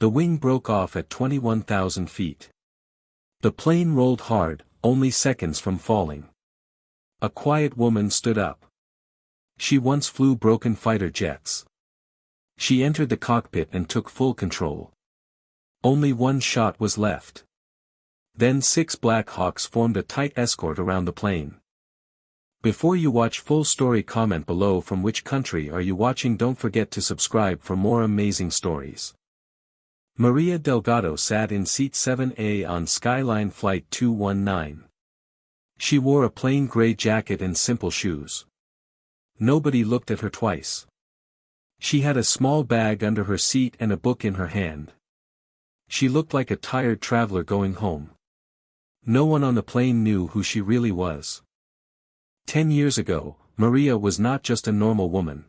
The wing broke off at 21,000 feet. The plane rolled hard, only seconds from falling. A quiet woman stood up. She once flew broken fighter jets. She entered the cockpit and took full control. Only one shot was left. Then 6 Black Hawks formed a tight escort around the plane. Before you watch full story, comment below from which country are you watching. Don't forget to subscribe for more amazing stories. Maria Delgado sat in seat 7A on Skyline Flight 219. She wore a plain gray jacket and simple shoes. Nobody looked at her twice. She had a small bag under her seat and a book in her hand. She looked like a tired traveler going home. No one on the plane knew who she really was. 10 years ago, Maria was not just a normal woman.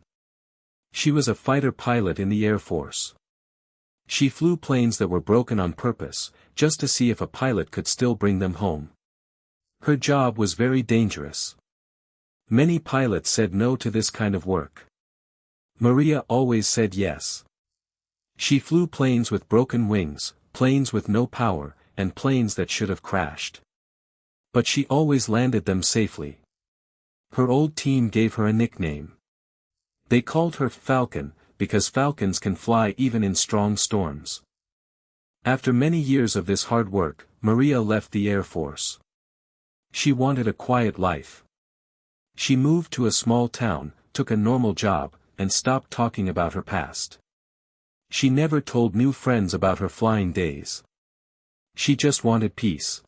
She was a fighter pilot in the Air Force. She flew planes that were broken on purpose, just to see if a pilot could still bring them home. Her job was very dangerous. Many pilots said no to this kind of work. Maria always said yes. She flew planes with broken wings, planes with no power, and planes that should have crashed. But she always landed them safely. Her old team gave her a nickname. They called her Falcon, because falcons can fly even in strong storms. After many years of this hard work, Maria left the Air Force. She wanted a quiet life. She moved to a small town, took a normal job, and stopped talking about her past. She never told new friends about her flying days. She just wanted peace.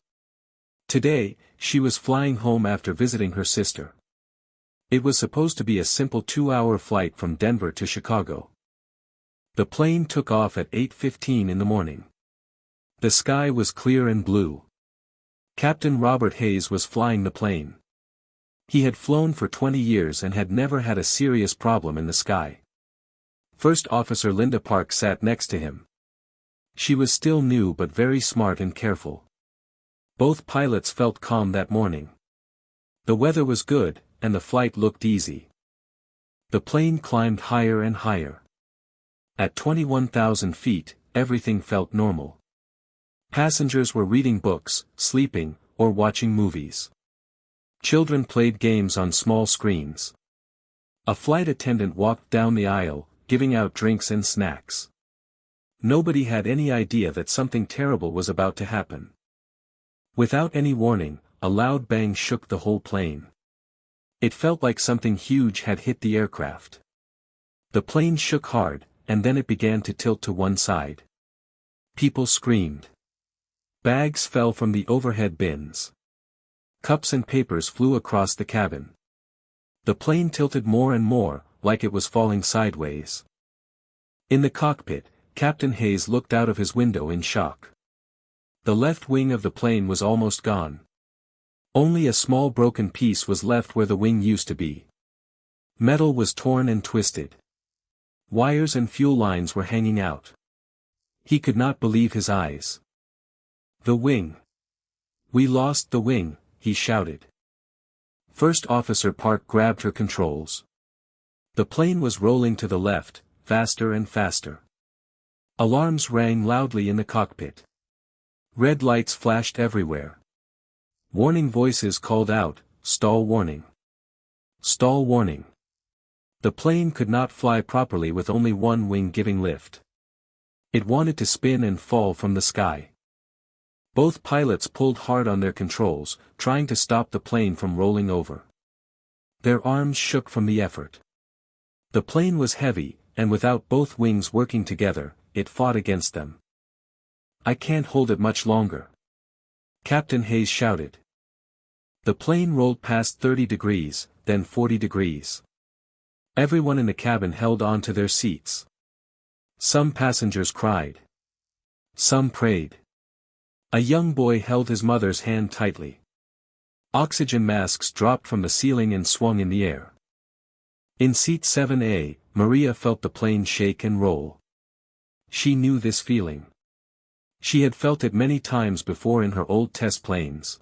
Today, she was flying home after visiting her sister. It was supposed to be a simple 2-hour flight from Denver to Chicago. The plane took off at 8:15 in the morning. The sky was clear and blue. Captain Robert Hayes was flying the plane. He had flown for 20 years and had never had a serious problem in the sky. First Officer Linda Park sat next to him. She was still new but very smart and careful. Both pilots felt calm that morning. The weather was good, and the flight looked easy. The plane climbed higher and higher. At 21,000 feet, everything felt normal. Passengers were reading books, sleeping, or watching movies. Children played games on small screens. A flight attendant walked down the aisle, giving out drinks and snacks. Nobody had any idea that something terrible was about to happen. Without any warning, a loud bang shook the whole plane. It felt like something huge had hit the aircraft. The plane shook hard, and then it began to tilt to one side. People screamed. Bags fell from the overhead bins. Cups and papers flew across the cabin. The plane tilted more and more, like it was falling sideways. In the cockpit, Captain Hayes looked out of his window in shock. The left wing of the plane was almost gone. Only a small broken piece was left where the wing used to be. Metal was torn and twisted. Wires and fuel lines were hanging out. He could not believe his eyes. The wing. We lost the wing, he shouted. First Officer Park grabbed her controls. The plane was rolling to the left, faster and faster. Alarms rang loudly in the cockpit. Red lights flashed everywhere. Warning voices called out, "Stall warning! Stall warning!" The plane could not fly properly with only one wing giving lift. It wanted to spin and fall from the sky. Both pilots pulled hard on their controls, trying to stop the plane from rolling over. Their arms shook from the effort. The plane was heavy, and without both wings working together, it fought against them. "I can't hold it much longer," Captain Hayes shouted. The plane rolled past 30 degrees, then 40 degrees. Everyone in the cabin held on to their seats. Some passengers cried. Some prayed. A young boy held his mother's hand tightly. Oxygen masks dropped from the ceiling and swung in the air. In seat 7A, Maria felt the plane shake and roll. She knew this feeling. She had felt it many times before in her old test planes.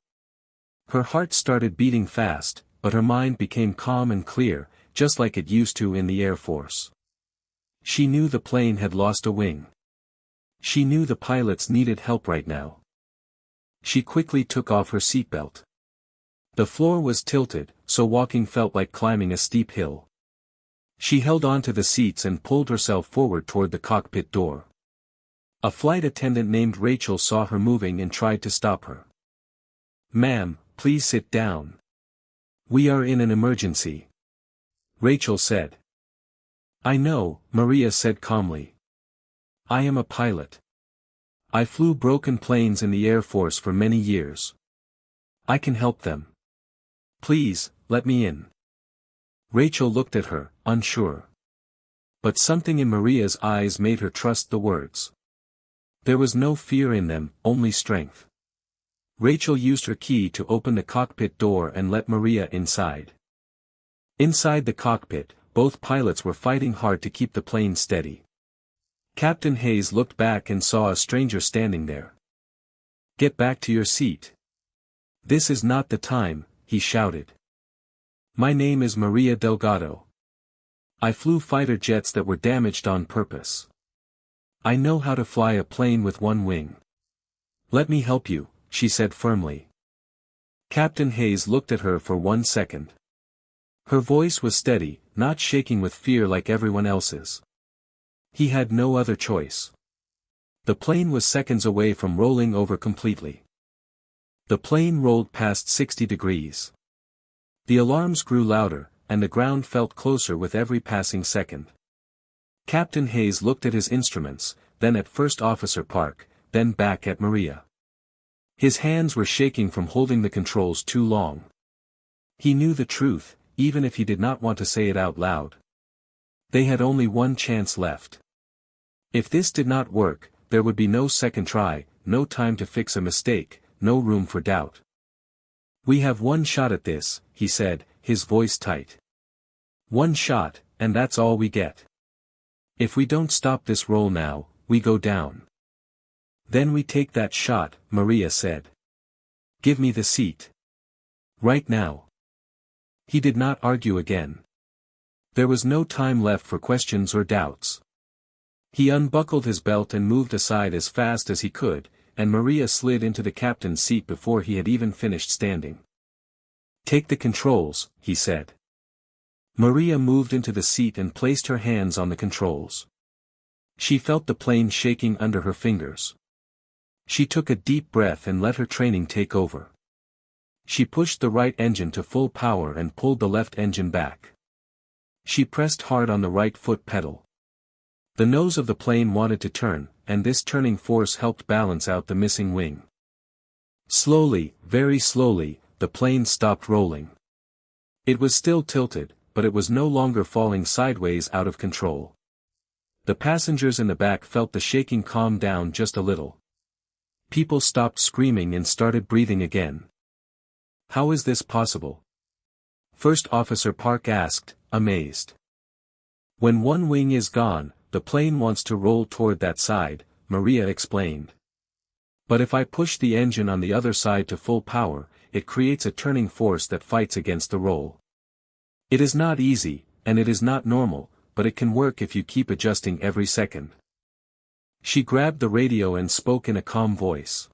Her heart started beating fast, but her mind became calm and clear, just like it used to in the Air Force. She knew the plane had lost a wing. She knew the pilots needed help right now. She quickly took off her seatbelt. The floor was tilted, so walking felt like climbing a steep hill. She held onto the seats and pulled herself forward toward the cockpit door. A flight attendant named Rachel saw her moving and tried to stop her. "Ma'am, please sit down. We are in an emergency," Rachel said. "I know," Maria said calmly. "I am a pilot. I flew broken planes in the Air Force for many years. I can help them. Please, let me in." Rachel looked at her, unsure. But something in Maria's eyes made her trust the words. There was no fear in them, only strength. Rachel used her key to open the cockpit door and let Maria inside. Inside the cockpit, both pilots were fighting hard to keep the plane steady. Captain Hayes looked back and saw a stranger standing there. "Get back to your seat. This is not the time," he shouted. "My name is Maria Delgado. I flew fighter jets that were damaged on purpose. I know how to fly a plane with one wing. Let me help you," she said firmly. Captain Hayes looked at her for 1 second. Her voice was steady, not shaking with fear like everyone else's. He had no other choice. The plane was seconds away from rolling over completely. The plane rolled past 60 degrees. The alarms grew louder, and the ground felt closer with every passing second. Captain Hayes looked at his instruments, then at First Officer Park, then back at Maria. His hands were shaking from holding the controls too long. He knew the truth, even if he did not want to say it out loud. They had only one chance left. If this did not work, there would be no second try, no time to fix a mistake, no room for doubt. "We have one shot at this," he said, his voice tight. "One shot, and that's all we get. If we don't stop this roll now, we go down." "Then we take that shot," Maria said. "Give me the seat. Right now." He did not argue again. There was no time left for questions or doubts. He unbuckled his belt and moved aside as fast as he could, and Maria slid into the captain's seat before he had even finished standing. "Take the controls," he said. Maria moved into the seat and placed her hands on the controls. She felt the plane shaking under her fingers. She took a deep breath and let her training take over. She pushed the right engine to full power and pulled the left engine back. She pressed hard on the right foot pedal. The nose of the plane wanted to turn, and this turning force helped balance out the missing wing. Slowly, very slowly, the plane stopped rolling. It was still tilted, but it was no longer falling sideways out of control. The passengers in the back felt the shaking calm down just a little. People stopped screaming and started breathing again. "How is this possible?" First Officer Park asked, amazed. "When one wing is gone, the plane wants to roll toward that side," Maria explained. "But if I push the engine on the other side to full power, it creates a turning force that fights against the roll. It is not easy, and it is not normal, but it can work if you keep adjusting every second." She grabbed the radio and spoke in a calm voice.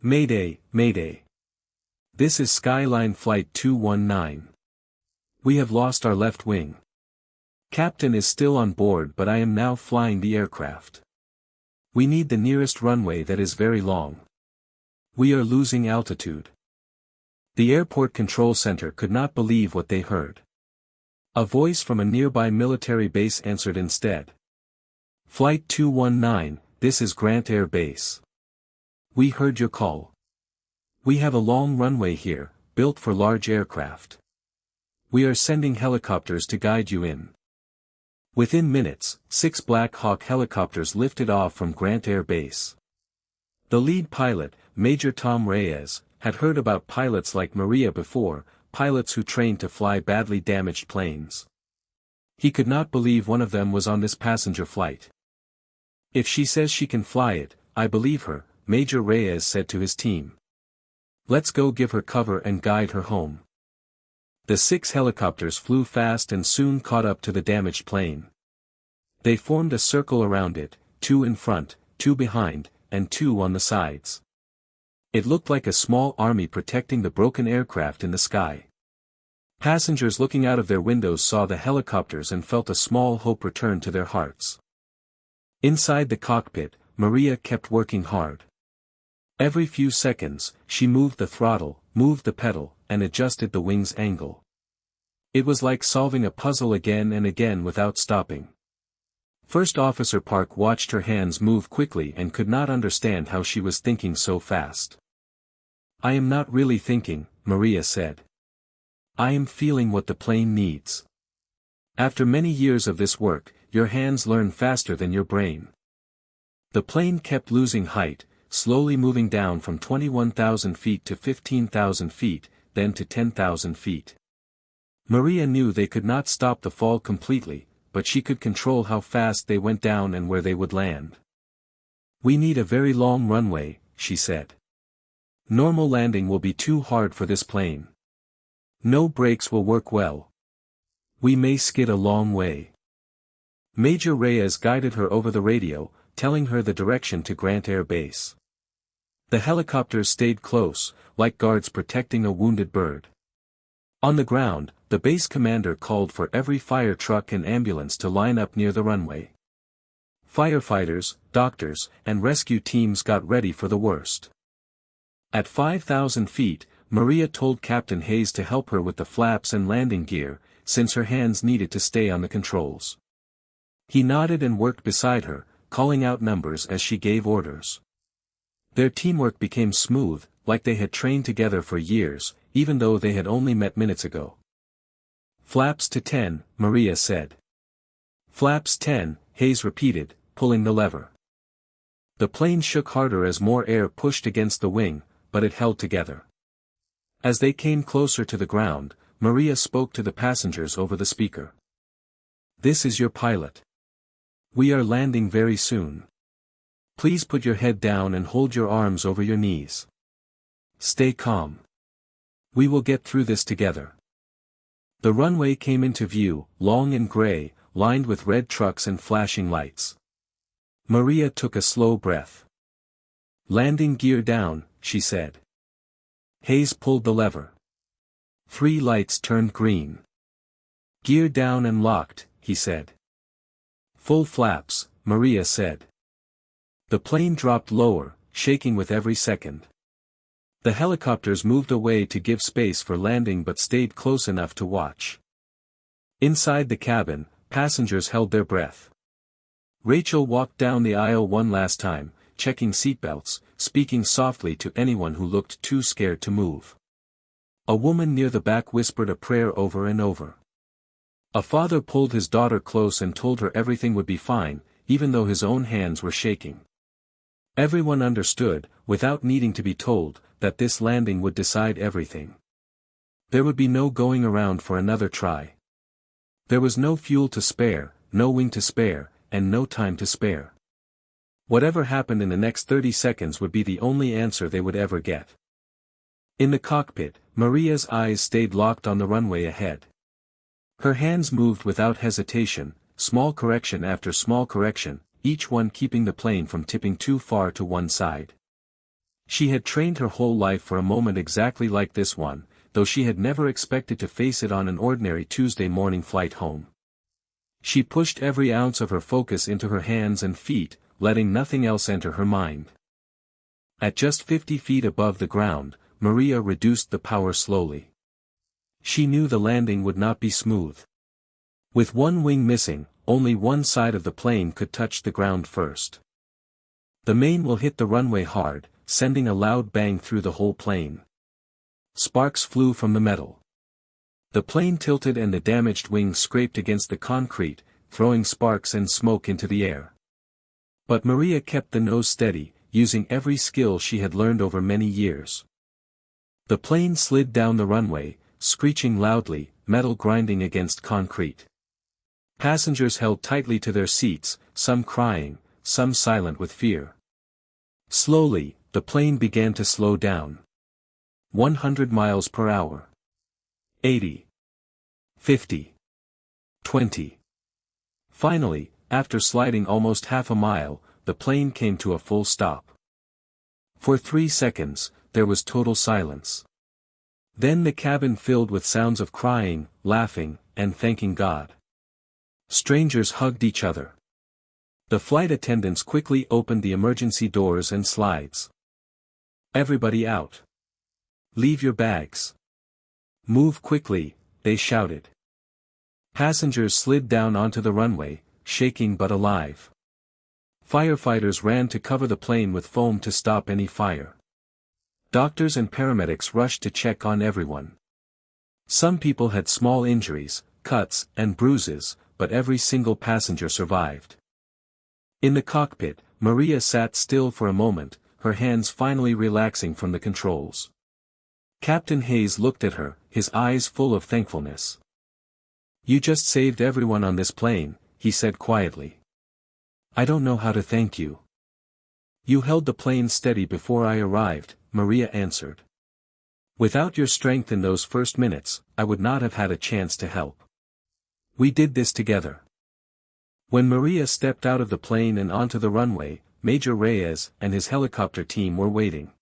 "Mayday, Mayday. This is Skyline Flight 219. We have lost our left wing. Captain is still on board, but I am now flying the aircraft. We need the nearest runway that is very long. We are losing altitude." The airport control center could not believe what they heard. A voice from a nearby military base answered instead. "Flight 219, this is Grant Air Base. We heard your call. We have a long runway here, built for large aircraft. We are sending helicopters to guide you in." Within minutes, 6 Black Hawk helicopters lifted off from Grant Air Base. The lead pilot, Major Tom Reyes, had heard about pilots like Maria before, pilots who trained to fly badly damaged planes. He could not believe one of them was on this passenger flight. "If she says she can fly it, I believe her," Major Reyes said to his team. "Let's go give her cover and guide her home." The 6 helicopters flew fast and soon caught up to the damaged plane. They formed a circle around it, 2 in front, two behind, and two on the sides. It looked like a small army protecting the broken aircraft in the sky. Passengers looking out of their windows saw the helicopters and felt a small hope return to their hearts. Inside the cockpit, Maria kept working hard. Every few seconds, she moved the throttle, moved the pedal, and adjusted the wing's angle. It was like solving a puzzle again and again without stopping. First Officer Park watched her hands move quickly and could not understand how she was thinking so fast. "I am not really thinking," Maria said. "I am feeling what the plane needs." After many years of this work, your hands learn faster than your brain. The plane kept losing height, slowly moving down from 21,000 feet to 15,000 feet, then to 10,000 feet. Maria knew they could not stop the fall completely, but she could control how fast they went down and where they would land. "We need a very long runway," she said. "Normal landing will be too hard for this plane. No brakes will work well. We may skid a long way." Major Reyes guided her over the radio, telling her the direction to Grant Air Base. The helicopters stayed close, like guards protecting a wounded bird. On the ground, the base commander called for every fire truck and ambulance to line up near the runway. Firefighters, doctors, and rescue teams got ready for the worst. At 5,000 feet, Maria told Captain Hayes to help her with the flaps and landing gear, since her hands needed to stay on the controls. He nodded and worked beside her, calling out numbers as she gave orders. Their teamwork became smooth, like they had trained together for years, even though they had only met minutes ago. "Flaps to 10, Maria said. "Flaps 10, Hayes repeated, pulling the lever. The plane shook harder as more air pushed against the wing, but it held together. As they came closer to the ground, Maria spoke to the passengers over the speaker. "This is your pilot. We are landing very soon. Please put your head down and hold your arms over your knees. Stay calm. We will get through this together." The runway came into view, long and gray, lined with red trucks and flashing lights. Maria took a slow breath. "Landing gear down," she said. Hayes pulled the lever. 3 lights turned green. "Gear down and locked," he said. "Full flaps," Maria said. The plane dropped lower, shaking with every second. The helicopters moved away to give space for landing but stayed close enough to watch. Inside the cabin, passengers held their breath. Rachel walked down the aisle one last time, checking seatbelts, speaking softly to anyone who looked too scared to move. A woman near the back whispered a prayer over and over. A father pulled his daughter close and told her everything would be fine, even though his own hands were shaking. Everyone understood, without needing to be told, that this landing would decide everything. There would be no going around for another try. There was no fuel to spare, no wing to spare, and no time to spare. Whatever happened in the next 30 seconds would be the only answer they would ever get. In the cockpit, Maria's eyes stayed locked on the runway ahead. Her hands moved without hesitation, small correction after small correction, each one keeping the plane from tipping too far to one side. She had trained her whole life for a moment exactly like this one, though she had never expected to face it on an ordinary Tuesday morning flight home. She pushed every ounce of her focus into her hands and feet, letting nothing else enter her mind. At just 50 feet above the ground, Maria reduced the power slowly. She knew the landing would not be smooth. With one wing missing, only one side of the plane could touch the ground first. The main will hit the runway hard, sending a loud bang through the whole plane. Sparks flew from the metal. The plane tilted and the damaged wing scraped against the concrete, throwing sparks and smoke into the air. But Maria kept the nose steady, using every skill she had learned over many years. The plane slid down the runway, screeching loudly, metal grinding against concrete. Passengers held tightly to their seats, some crying, some silent with fear. Slowly, the plane began to slow down. 100 miles per hour. 80. 50. 20. Finally, after sliding almost half a mile, the plane came to a full stop. For 3 seconds, there was total silence. Then the cabin filled with sounds of crying, laughing, and thanking God. Strangers hugged each other. The flight attendants quickly opened the emergency doors and slides. "Everybody out. Leave your bags. Move quickly," they shouted. Passengers slid down onto the runway, shaking but alive. Firefighters ran to cover the plane with foam to stop any fire. Doctors and paramedics rushed to check on everyone. Some people had small injuries, cuts, and bruises, but every single passenger survived. In the cockpit, Maria sat still for a moment, her hands finally relaxing from the controls. Captain Hayes looked at her, his eyes full of thankfulness. "You just saved everyone on this plane," he said quietly. "I don't know how to thank you." "You held the plane steady before I arrived," Maria answered. "Without your strength in those first minutes, I would not have had a chance to help. We did this together." When Maria stepped out of the plane and onto the runway, Major Reyes and his helicopter team were waiting.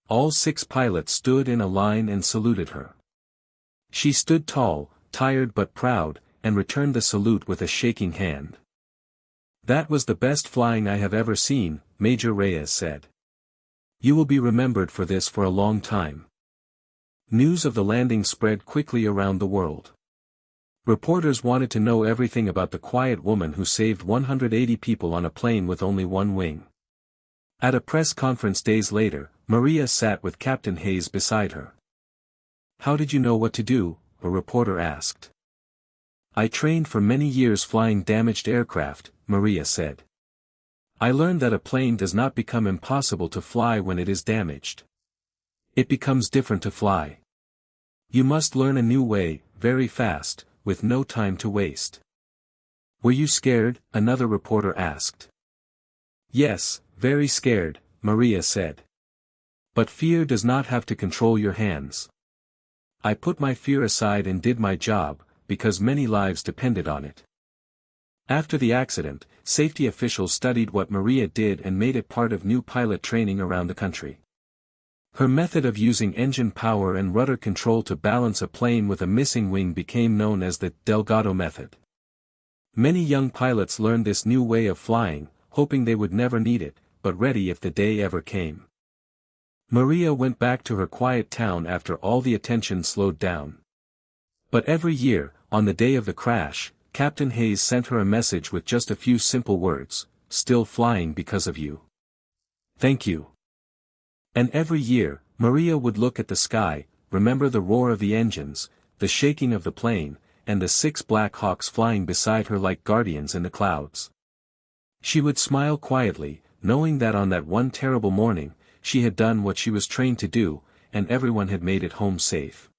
All 6 pilots stood in a line and saluted her. She stood tall, tired but proud, and returned the salute with a shaking hand. "That was the best flying I have ever seen," Major Reyes said. "You will be remembered for this for a long time." News of the landing spread quickly around the world. Reporters wanted to know everything about the quiet woman who saved 180 people on a plane with only one wing. At a press conference days later, Maria sat with Captain Hayes beside her. "How did you know what to do?" a reporter asked. "I trained for many years flying damaged aircraft," Maria said. "I learned that a plane does not become impossible to fly when it is damaged. It becomes different to fly. You must learn a new way, very fast, with no time to waste." "Were you scared?" another reporter asked. "Yes, very scared," Maria said. "But fear does not have to control your hands. I put my fear aside and did my job, because many lives depended on it." After the accident, safety officials studied what Maria did and made it part of new pilot training around the country. Her method of using engine power and rudder control to balance a plane with a missing wing became known as the Delgado method. Many young pilots learned this new way of flying, hoping they would never need it, but ready if the day ever came. Maria went back to her quiet town after all the attention slowed down. But every year, on the day of the crash, Captain Hayes sent her a message with just a few simple words: "Still flying because of you. Thank you." And every year, Maria would look at the sky, remember the roar of the engines, the shaking of the plane, and the 6 Black Hawks flying beside her like guardians in the clouds. She would smile quietly, knowing that on that one terrible morning, she had done what she was trained to do, and everyone had made it home safe.